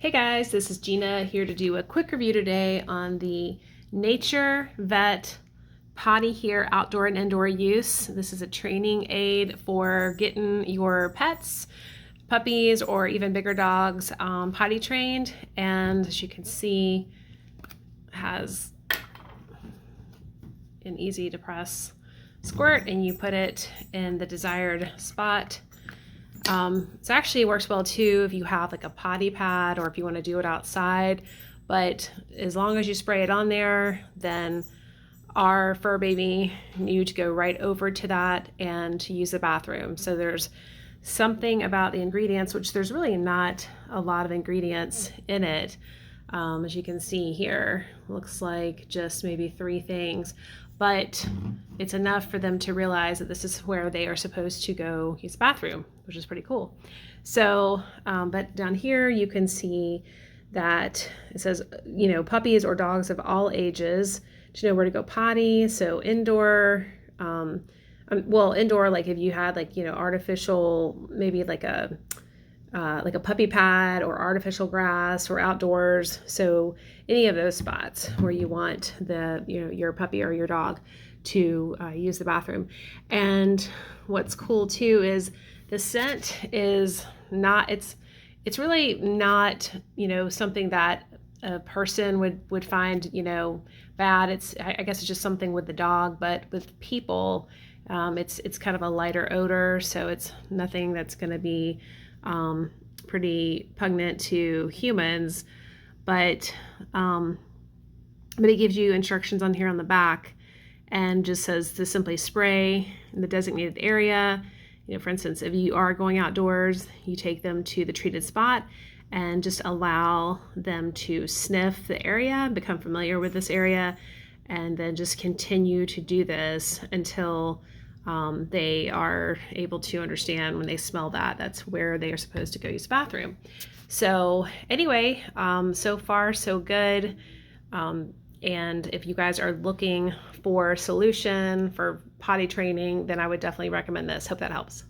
Hey guys, this is Gina here to do a quick review today on the NaturVet Potty here outdoor and indoor use. This is a training aid for getting your pets, puppies, or even bigger dogs potty trained. And as you can see, it has an easy to press squirt and you put it in the desired spot. It actually works well too if you have like a potty pad or if you want to do it outside, but as long as you spray it on there, then our fur baby knew to go right over to that and to use the bathroom. So there's something about the ingredients, which there's really not a lot of ingredients in it. As you can see here, looks like just maybe 3 things, but it's enough for them to realize that this is where they are supposed to go use the bathroom, which is pretty cool. So, but down here you can see that it says, you know, puppies or dogs of all ages to know where to go potty. So indoor, well, indoor, like if you had like, you know, artificial, maybe like a puppy pad or artificial grass, or outdoors. So any of those spots where you want your puppy or your dog to use the bathroom. And what's cool too is the scent is not, it's really not, you know, something that a person would find, you know, bad. I guess it's just something with the dog, but with people, it's kind of a lighter odor. So it's nothing that's going to be pretty pungent to humans, but it gives you instructions on here on the back and just says to simply spray in the designated area. You know, for instance, if you are going outdoors, you take them to the treated spot and just allow them to sniff the area, become familiar with this area, and then just continue to do this until they are able to understand when they smell that that's where they are supposed to go use the bathroom. So anyway, so far so good. And if you guys are looking for a solution for potty training, then I would definitely recommend this. Hope that helps.